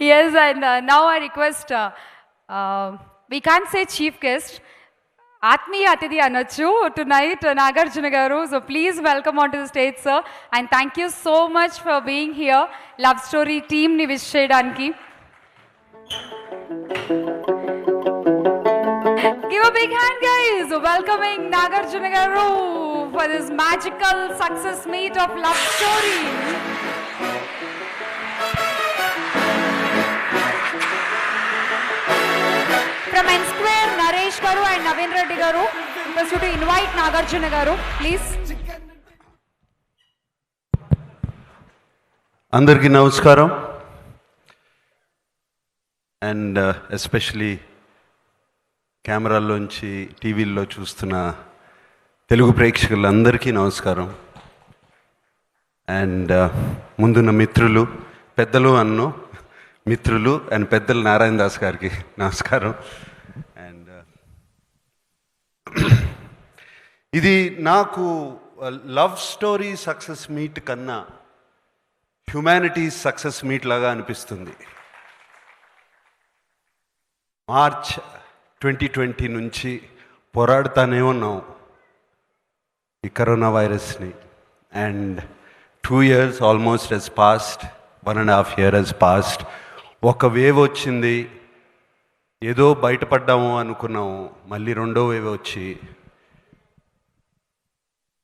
Yes, and now I request, we can't say chief guest, Atmiya Atidi Anachu tonight, Nagarjuna Garu. So please welcome onto the stage, sir. And thank you so much for being here. Love Story team ni wish cheyadaniki. Give a big hand, guys. Welcoming Nagarjuna Garu for this magical success meet of Love Story. From N Square, Naresh Garu and Naveen Reddy Garu, request you to invite Nagarjuna Garu, please. అందరికీ నమస్కారం. And especially కెమెరాల్లోంచి టీవీల్లో చూస్తున్న తెలుగు ప్రేక్షకులందరికీ నమస్కారం. And ముందున్న మిత్రులు, పెద్దలు అన్ను మిత్రులు అండ్ పెద్దలు నారాయణ దాస్ గారికి నమస్కారం. అండ్ ఇది నాకు లవ్ స్టోరీ సక్సెస్ మీట్ కన్నా హ్యుమానిటీస్ సక్సెస్ మీట్ లాగా అనిపిస్తుంది. మార్చ్ 2020 నుంచి పోరాడుతానే ఉన్నాం ఈ కరోనా వైరస్ని. And 2 years almost has passed, 1.5 years has passed. ఒక వేవ్ వచ్చింది, ఏదో బయటపడ్డాము అనుకున్నాము, మళ్ళీ రెండో వేవ్ వచ్చి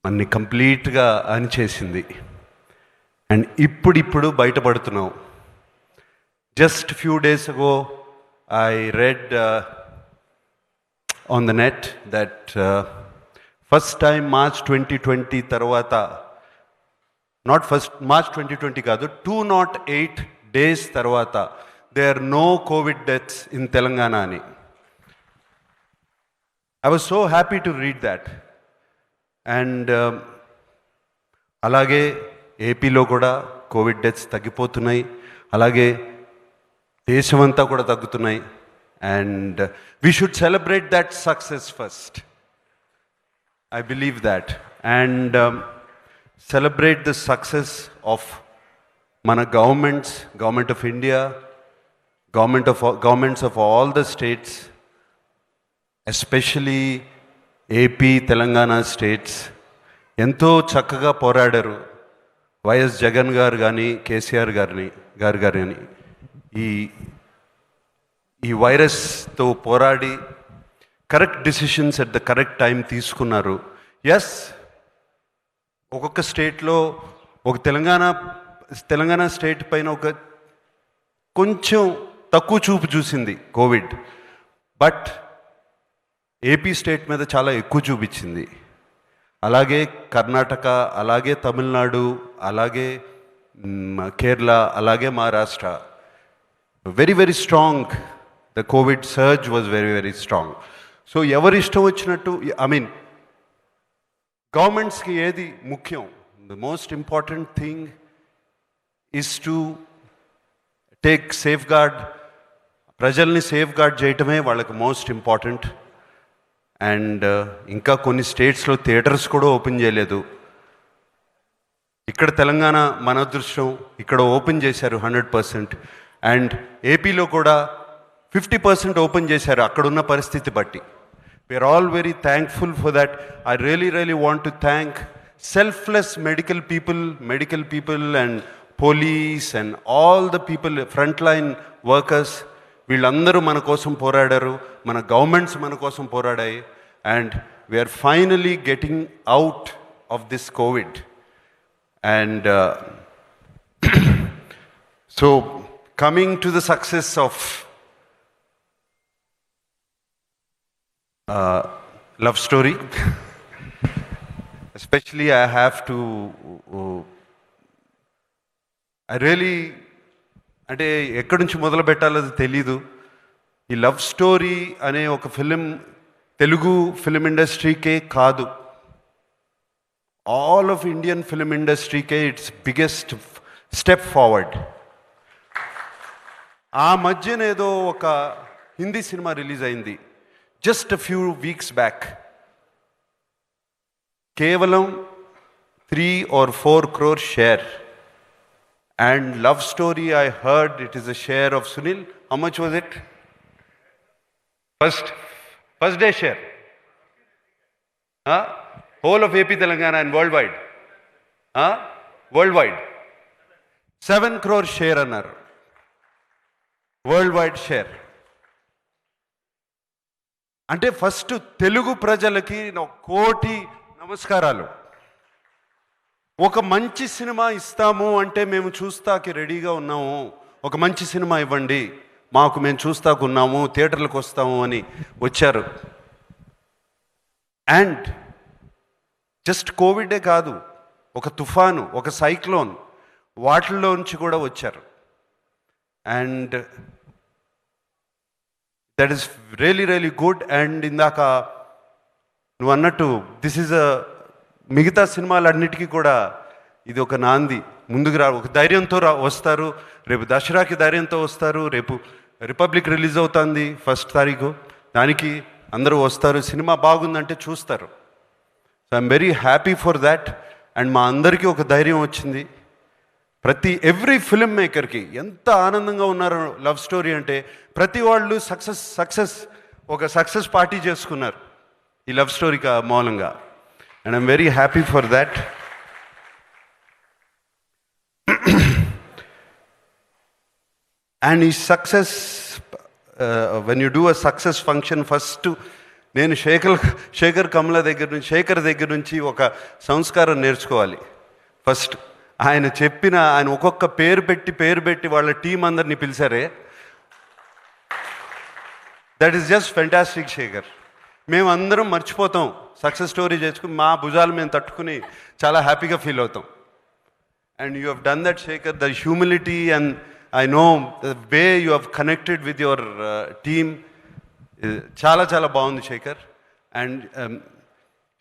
మనని కంప్లీట్గా అణిచేసింది. అండ్ ఇప్పుడు బయటపడుతున్నాం. Just few days ago I read on the net that first time March 2020 తర్వాత, నాట్ ఫస్ట్ మార్చ్ 2020 కాదు, 208 days తర్వాత there are no COVID deaths in Telangana ani. I was so happy to read that. And అలాగే ఏపీలో కూడా Covid deaths తగ్గిపోతున్నాయి, అలాగే దేశమంతా కూడా తగ్గుతున్నాయి. And we should celebrate that success first. I believe that. And celebrate the success of మన government of India, governments of all the states, especially AP, Telangana states ఎంతో చక్కగా పోరాడారు. వైఎస్ జగన్ గారు కానీ, కేసీఆర్ గారు కానీ ఈ వైరస్తో పోరాడి correct decisions at the correct time తీసుకున్నారు. ఎస్, ఒక్కొక్క స్టేట్లో ఒక తెలంగాణ స్టేట్ పైన ఒక కొంచెం తక్కువ చూపు చూసింది కోవిడ్, బట్ ఏపీ స్టేట్ మీద చాలా ఎక్కువ చూపించింది. అలాగే కర్ణాటక, అలాగే తమిళనాడు, అలాగే కేరళ, అలాగే Maharashtra, very very strong. The covid surge was very very strong. So ఎవరి ఇష్టం వచ్చినట్టు, ఐ మీన్ గవర్నమెంట్స్కి ఏది ముఖ్యం, the most important thing is to take safeguard, ప్రజల్ని సేఫ్ గార్డ్ చేయటమే వాళ్ళకి మోస్ట్ ఇంపార్టెంట్. అండ్ ఇంకా కొన్ని స్టేట్స్లో థియేటర్స్ కూడా ఓపెన్ చేయలేదు. ఇక్కడ తెలంగాణ మన అదృష్టం, ఇక్కడ ఓపెన్ చేశారు 100%. అండ్ ఏపీలో కూడా 50% ఓపెన్ చేశారు అక్కడున్న పరిస్థితి బట్టి. We are all very thankful for that. I really want to thank selfless medical people and police and all the people, front line workers. వీళ్ళందరూ మన కోసం పోరాడారు, మన గవర్నమెంట్స్ మన కోసం పోరాడాయి. And we are finally getting out of this COVID. And so coming to the success of love story, especially I have to అంటే ఎక్కడి నుంచి మొదలు పెట్టాలో తెలీదు. ఈ లవ్ స్టోరీ అనే ఒక ఫిలిం తెలుగు ఫిలిం ఇండస్ట్రీకే కాదు, ఆల్ ఆఫ్ ఇండియన్ ఫిలిం ఇండస్ట్రీకే ఇట్స్ బిగ్గెస్ట్ స్టెప్ ఫార్వర్డ్. ఆ మధ్యన ఏదో ఒక హిందీ సినిమా రిలీజ్ అయింది జస్ట్ ఫ్యూ వీక్స్ బ్యాక్. కేవలం 3 or 4 crore share. And love story, I heard it is a share of Sunil. How much was it? First day share. Huh? Whole of AP Telangana and worldwide. Huh? Worldwide. 7 crore share annar. Worldwide share. అంటే first Telugu ప్రజలకి కోటి నమస్కారాలు. ఒక మంచి cinema ఇస్తాము అంటే మేము చూస్తాకి రెడీగా ఉన్నాము, ఒక మంచి సినిమా ఇవ్వండి మాకు, మేము చూస్తాకు ఉన్నాము, థియేటర్లకు వస్తాము అని వచ్చారు. అండ్ జస్ట్ కోవిడే కాదు, ఒక తుఫాను, ఒక సైక్లోన్, వాటిల్లోంచి కూడా వచ్చారు. And that is really really good. And ఇందాక నువ్వు అన్నట్టు దిస్ ఈజ్ మిగతా సినిమాలన్నిటికీ కూడా ఇది ఒక నాంది. ముందుకు ఒక ధైర్యంతో వస్తారు. రేపు దసరాకి ధైర్యంతో వస్తారు. రేపు రిపబ్లిక్ రిలీజ్ అవుతుంది 1st తారీఖు, దానికి అందరూ వస్తారు, సినిమా బాగుందంటే చూస్తారు. So I'm very happy for that. And మా అందరికీ ఒక ధైర్యం వచ్చింది. ఎవ్రీ ఫిల్మ్ మేకర్కి ఎంత ఆనందంగా ఉన్నారు లవ్ స్టోరీ అంటే. ప్రతి వాళ్ళు ఒక సక్సెస్ పార్టీ చేసుకున్నారు ఈ లవ్ స్టోరీకి మూలంగా. And I'm very happy for that. And ఈ success, when you do a success function, first నేను శేఖర్ దగ్గర నుంచి ఒక సంస్కారం నేర్చుకోవాలి. ఫస్ట్ ఆయన ఒక్కొక్క పేరు పెట్టి వాళ్ళ టీం అందరినీ పిలిచారే, that is just fantastic Shekhar. మేమందరం మర్చిపోతాం, సక్సెస్ స్టోరీ చేసుకుని మా భుజాలు మేము తట్టుకుని చాలా హ్యాపీగా ఫీల్ అవుతాం. And you have done that Shekhar. The humility and I know the way you have connected with your team చాలా చాలా బాగుంది Shekhar. And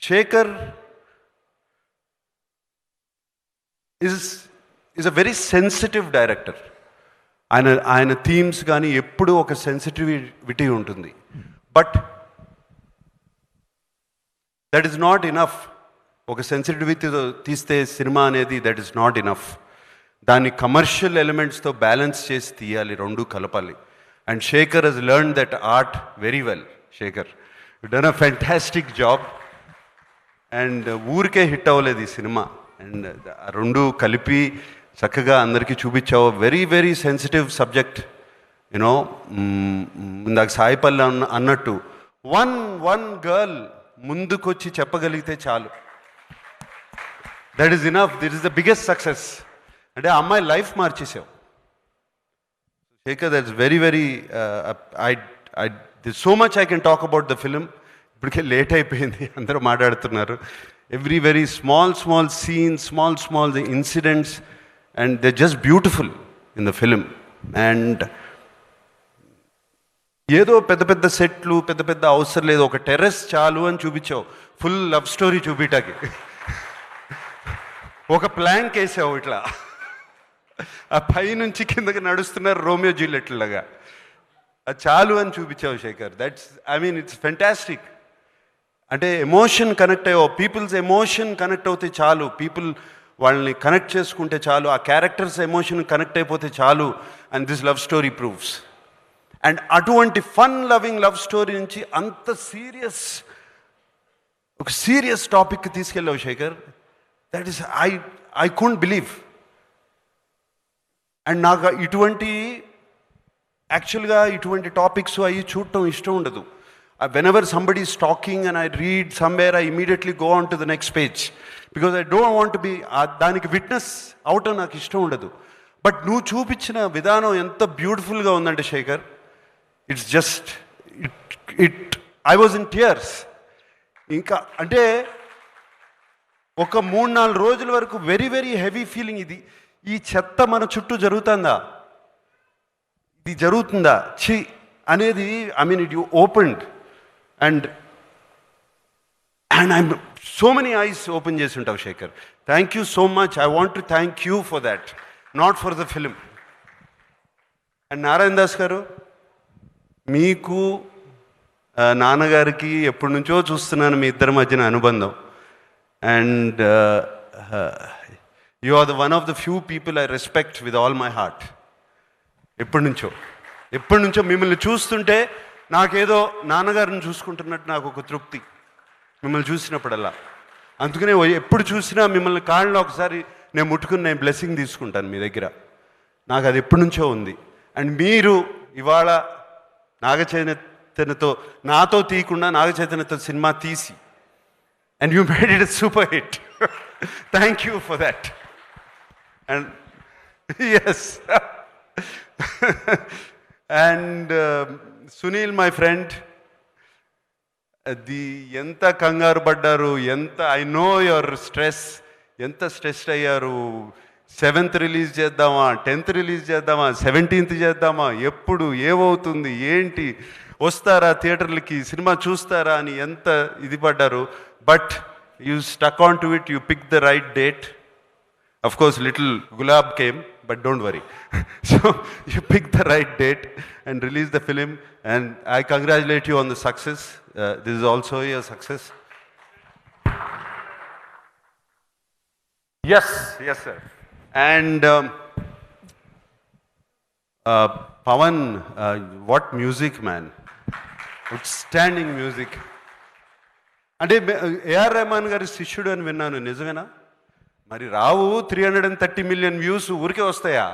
Shekhar is a very sensitive director. ఆయన థీమ్స్ కానీ ఎప్పుడూ ఒక సెన్సిటివిటీ ఉంటుంది. But that is not enough. ఒక సెన్సిటివిటీతో తీస్తే సినిమా అనేది దట్ ఈస్ నాట్ ఇనఫ్. దాన్ని కమర్షియల్ ఎలిమెంట్స్తో బ్యాలెన్స్ చేసి తీయాలి, రెండు కలపాలి. And Shekhar has learn that art very well. Shekhar, you done a fantastic job. And ఊరికే హిట్ అవ్వలేదు ఈ సినిమా. అండ్ ఆ రెండు కలిపి చక్కగా అందరికీ చూపించావు. Very very sensitive subject. You know, ఇందాక సాయిపల్లి అన్నట్టు వన్ గర్ల్ ముందుకొచ్చి చెప్పగలిగితే చాలు, that is enough. That is the biggest success. అంటే ఆ అమ్మాయి లైఫ్ మార్చేసావు Shekhar. That's very very this so much I can talk about the film. ఇప్పటికే లేట్ అయిపోయింది, అందరూ మాట్లాడుతున్నారు. Every very small scenes, small incidents, and they're just beautiful in the film. And ఏదో పెద్ద సెట్లు పెద్ద అవసరం లేదు, ఒక టెర్రస్ చాలు అని చూపించావు ఫుల్ లవ్ స్టోరీ చూపించటానికి. ఒక ప్లాంక్ వేసావు ఇట్లా, ఆ పై నుంచి కిందకి నడుస్తున్నారు రోమియో జూలియట్లాగా, అది చాలు అని చూపించావు శేఖర్. It's fantastic. అంటే ఎమోషన్ కనెక్ట్ అయ్యో, పీపుల్స్ ఎమోషన్ కనెక్ట్ అవుతే చాలు, పీపుల్ వాళ్ళని కనెక్ట్ చేసుకుంటే చాలు, ఆ క్యారెక్టర్స్ ఎమోషన్ కనెక్ట్ అయిపోతే చాలు. And this love story proves. And అటువంటి ఫన్ లవింగ్ లవ్ స్టోరీ నుంచి అంత ఒక సీరియస్ టాపిక్కి తీసుకెళ్ళావు Shekhar. That is I couldn't believe. And నాకు యాక్చువల్గా ఇటువంటి టాపిక్స్ అవి చూడటం ఇష్టం ఉండదు. Whenever somebody is talking and I read somewhere, I immediately go on to the next page because I don't want to be దానికి విట్నెస్ అవటం నాకు ఇష్టం ఉండదు. బట్ నువ్వు చూపించిన విధానం ఎంత బ్యూటిఫుల్గా ఉందంటే Shekhar, it's just I was in tears. ఇంకా అంటే ఒక 3-4 రోజుల వరకు వెరీ వెరీ హెవీ ఫీలింగ్. ఈ చెత్త మన చుట్టూ జరుగుతుందా, ఇది జరుగుతుందా ఛీ అనేది. It you opened and I'm so many eyes open చేసి ఉంటావు Shekhar. Thank you so much. I want to thank you for that, not for the film. And Narayana Das garu, మీకు నాన్నగారికి ఎప్పటి నుంచో చూస్తున్నాను మీ ఇద్దరి మధ్యన అనుబంధం. And you are the one of the few people I respect with all my heart. ఎప్పటి నుంచో మిమ్మల్ని చూస్తుంటే నాకేదో నాన్నగారిని చూసుకుంటున్నట్టు నాకు ఒక తృప్తి మిమ్మల్ని చూసినప్పుడల్లా. అందుకనే ఎప్పుడు చూసినా మిమ్మల్ని కాళ్ళలో ఒకసారి నేను ముట్టుకుని నేను బ్లెస్సింగ్ తీసుకుంటాను మీ దగ్గర. నాకు అది ఎప్పటి నుంచో ఉంది. అండ్ మీరు ఇవాళ నాగచైతన్యతో నాతో తీయకుండా నాగచైతన్యతో సినిమా తీసి and you made it super hit. Thank you for that. And S and Sunil my friend, అది ఎంత కంగారు పడ్డారు, ఎంత ఐ నో యువర్ స్ట్రెస్, ఎంత స్ట్రెస్డ్ అయ్యారు. 7th రిలీజ్ చేద్దామా, 10th రిలీజ్ చేద్దామా, 17th చేద్దామా, ఎప్పుడు ఏమవుతుంది ఏంటి, వస్తారా థియేటర్లకి, సినిమా చూస్తారా అని ఎంత ఇది పడ్డారు. But you stuck on to it, you pick the right date. Of course, little Gulab came, but don't worry. So you picked the right date and released the film, and I congratulate you on the success. This is also a success. Yes, sir. And Pawan, what music, man! Outstanding music. అంటే AR Rahman గారి శిష్యుడు అని విన్నాను, నిజమేనా? మరి రావు 330 million views ఊరికే వస్తాయా?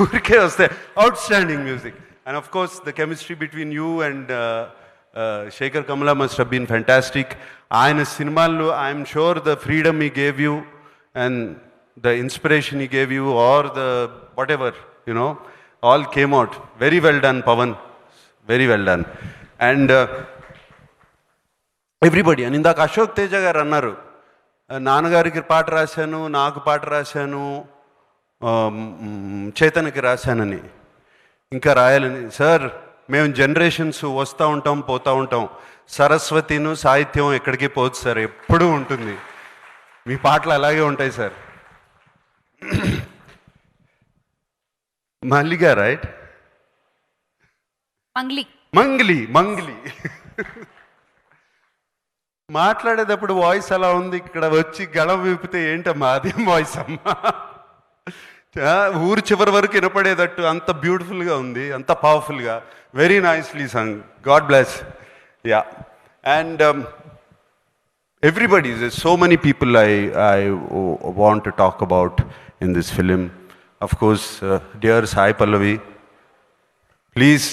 ఊరికే వస్తాయి. Outstanding music. And of course the chemistry between you and Shekhar Kamala must have been fantastic. ఆయన సినిమాల్లో I'm sure the freedom he gave you and the inspiration he gave you or the whatever you know all came out very well done Pavan, very well done. And everybody అని ఇందాక అశోక్ తేజ గారు అన్నారు, నాన్నగారికి పాట రాశాను, నాకు పాట రాశాను, చైతన్యకి రాశానని, ఇంకా రాయాలని. సార్ మేము జనరేషన్స్ వస్తూ ఉంటాం పోతూ ఉంటాం, సరస్వతిను సాహిత్యం ఎక్కడికి పోదు సార్, ఎప్పుడూ ఉంటుంది. మీ పాటలు అలాగే ఉంటాయి సార్. మల్లిగా రైట్, మంగ్లీ మాట్లాడేటప్పుడు వాయిస్ అలా ఉంది, ఇక్కడ వచ్చి గళం విప్పితే ఏంటమ్మా అదేం వాయిస్ అమ్మా, ఊరు చివరి వరకు వినపడేటట్టు అంత బ్యూటిఫుల్గా ఉంది, అంత పవర్ఫుల్గా, very nicely sung. God bless. Yeah. And everybody, so many people I want to talk about in this film. Of course dear Sai Pallavi, please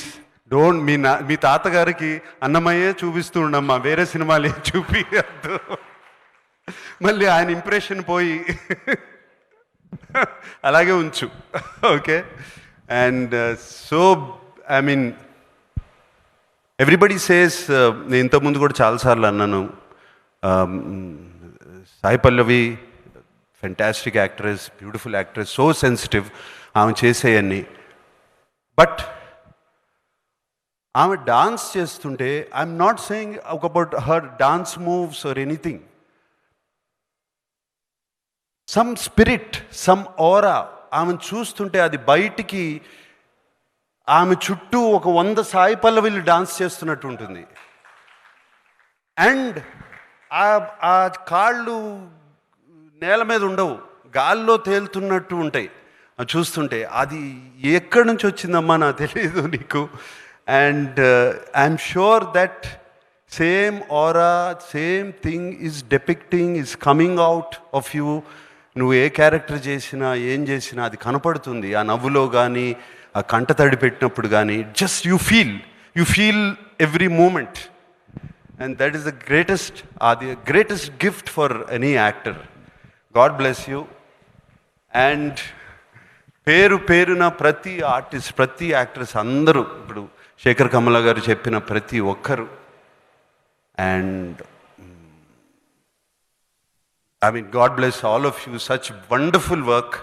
don't మీ తాతగారికి అన్నమయ్యే చూపిస్తూ ఉండమ్మా, వేరే సినిమాలు ఏం చూపించద్దు, మళ్ళీ ఆయన ఇంప్రెషన్ పోయి అలాగే ఉంచు. Okay. And so I mean everybody says, నేను ఇంతకుముందు కూడా చాలాసార్లు అన్నాను, Sai Pallavi fantastic actress, beautiful actress, so sensitive ఆమె చేసేయన్నీ. బట్ ఆమె డాన్స్ చేస్తుంటే I'm not saying about her dance moves or anything, some spirit, some aura ఆమెను చూస్తుంటే అది బయటికి, ఆమె చుట్టూ ఒక 100 సాయి పల్లవిలు డాన్స్ చేస్తున్నట్టు ఉంటుంది. అండ్ ఆ కాళ్ళు నేల మీద ఉండవు, గాల్లో తేలుతున్నట్టు ఉంటాయి చూస్తుంటే. అది ఎక్కడి నుంచి వచ్చిందమ్మా నాకు తెలియదు నీకు. And I'm sure that same aura, same thing is depicting, is coming out of you. నువ్వు ఏ క్యారెక్టర్ చేసినా ఏం చేసినా అది కనపడుతుంది, ఆ నవ్వులో కానీ ఆ కంట తడి పెట్టినప్పుడు కానీ. Just you feel every moment. And that is the greatest gift for any actor. God bless you. And పేరున ప్రతి ఆర్టిస్ట్, ప్రతి యాక్ట్రెస్ అందరూ, ఇప్పుడు శేఖర్ కమల గారు చెప్పిన ప్రతి ఒక్కరు, and I mean God bless all of you, such wonderful work.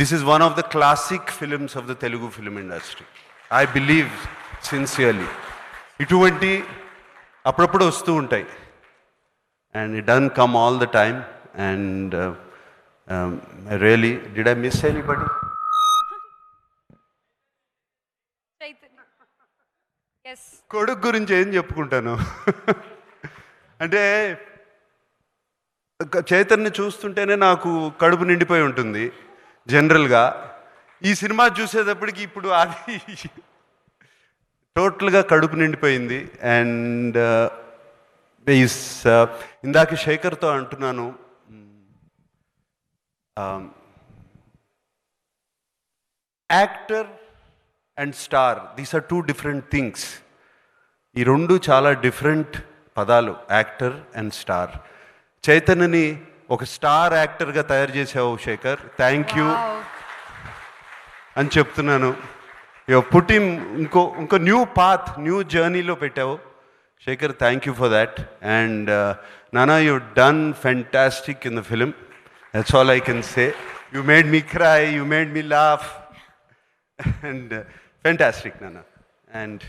This is one of the classic films of the Telugu film industry, I believe sincerely. ఇటువంటి అప్పుడప్పుడు వస్తూ ఉంటాయి, and it done come all the time. And really, did I miss anybody? కొడుకు గురించి ఏం చెప్పుకుంటాను అంటే చైతన్య చూస్తుంటేనే నాకు కడుపు నిండిపోయి ఉంటుంది జనరల్గా. ఈ సినిమా చూసేటప్పటికి ఇప్పుడు అది టోటల్గా కడుపు నిండిపోయింది. అండ్ ఇందాక శేఖర్తో అంటున్నాను, actor and star, these are 2 different things. ఈ రెండు చాలా డిఫరెంట్ పదాలు, యాక్టర్ అండ్ స్టార్. చైతన్యని ఒక స్టార్ యాక్టర్గా తయారు చేసావు శేఖర్, థ్యాంక్ యూ అని చెప్తున్నాను. పుట్టి ఇంకో న్యూ పాత్, న్యూ జర్నీలో పెట్టావు Shekhar, thank you for that. And Nana, you done fantastic in the film, that's all I can say. You made me cry, you made me laugh, and fantastic Nana. And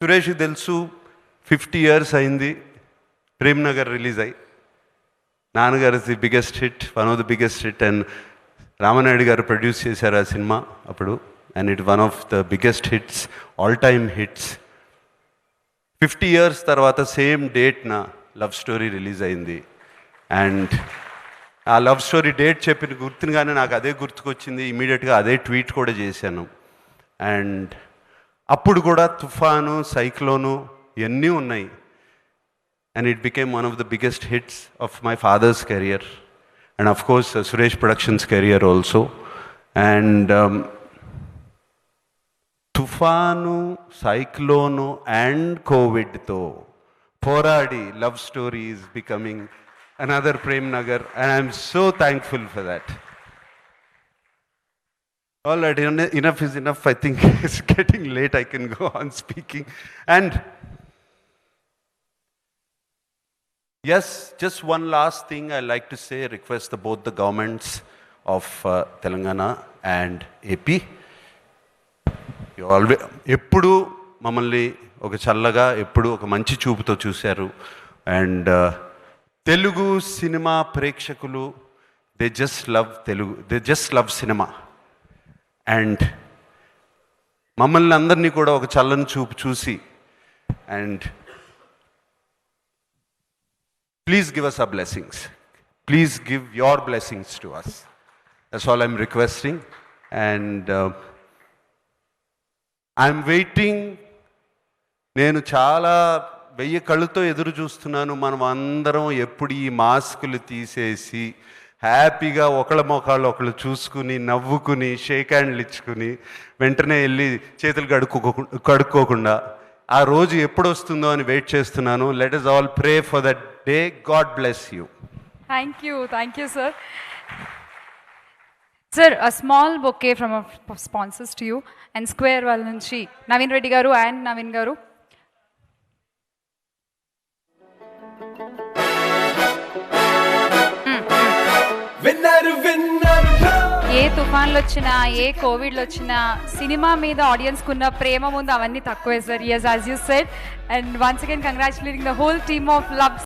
సురేష్కి తెలుసు 50 years అయింది Prem Nagar release అయ్యి. నాన్నగారు is the biggest hit, one of the biggest hit. And Ramanaidu garu produce చేశారు ఆ సినిమా అప్పుడు. And it one of the biggest hits, all time hits. 50 years తర్వాత సేమ్ డేట్న లవ్ స్టోరీ రిలీజ్ అయింది. అండ్ ఆ లవ్ స్టోరీ డేట్ చెప్పిన గుర్తుగానే నాకు అదే గుర్తుకొచ్చింది, ఇమీడియట్గా అదే ట్వీట్ కూడా చేశాను. అండ్ అప్పుడు కూడా తుఫాను, సైక్లోను ఇవన్నీ ఉన్నాయి. And it became one of the biggest hits of my father's career, and of course Suresh productions career also. And తుఫాను, సైక్లోను అండ్ కోవిడ్తో పోరాడి love story is becoming another Prem Nagar, and I'm so thankful for that. All right, enough is enough. I think it's getting late. I can go on speaking. And yes, just one last thing I like to say, request both the governments of Telangana and AP. You always, ఎప్పుడు మమ్మల్ని ఒక చల్లగా, ఎప్పుడు ఒక మంచి చూపుతో చూశారు. And Telugu cinema ప్రేక్షకులు, they just love Telugu, they just love cinema. And మమ్మల్ని అందరినీ కూడా ఒక చల్లని చూపు చూసి, and please give us our blessings. Please give your blessings to us. That's all I'm requesting. And I'm waiting. నేను చాలా 1000 కళ్ళతో ఎదురు చూస్తున్నాను. మనం అందరం ఎప్పుడు ఈ మాస్కులు తీసేసి హ్యాపీగా ఒకళ్ళ మొఖాలు ఒకళ్ళు చూసుకుని, నవ్వుకుని, షేక్ హ్యాండ్లు ఇచ్చుకుని, వెంటనే వెళ్ళి చేతులు కడుక్కోకుండా ఆ రోజు ఎప్పుడు వస్తుందో అని వెయిట్ చేస్తున్నాను. Let us all pray for that day. God bless you. Thank you, sir. Sir, a small bouquet from our sponsors to you, and Square వాళ్ళ నుంచి నవీన్ రెడ్డి గారు and నవీన్ గారు. ఏ తుఫాన్లు వచ్చినా, ఏ కోవిడ్లు వచ్చినా, సినిమా మీద ఆడియన్స్కి ఉన్న ప్రేమ ముందు అవన్నీ తక్కువే sir. Yes, as you said. And once again, congratulating the whole team of Love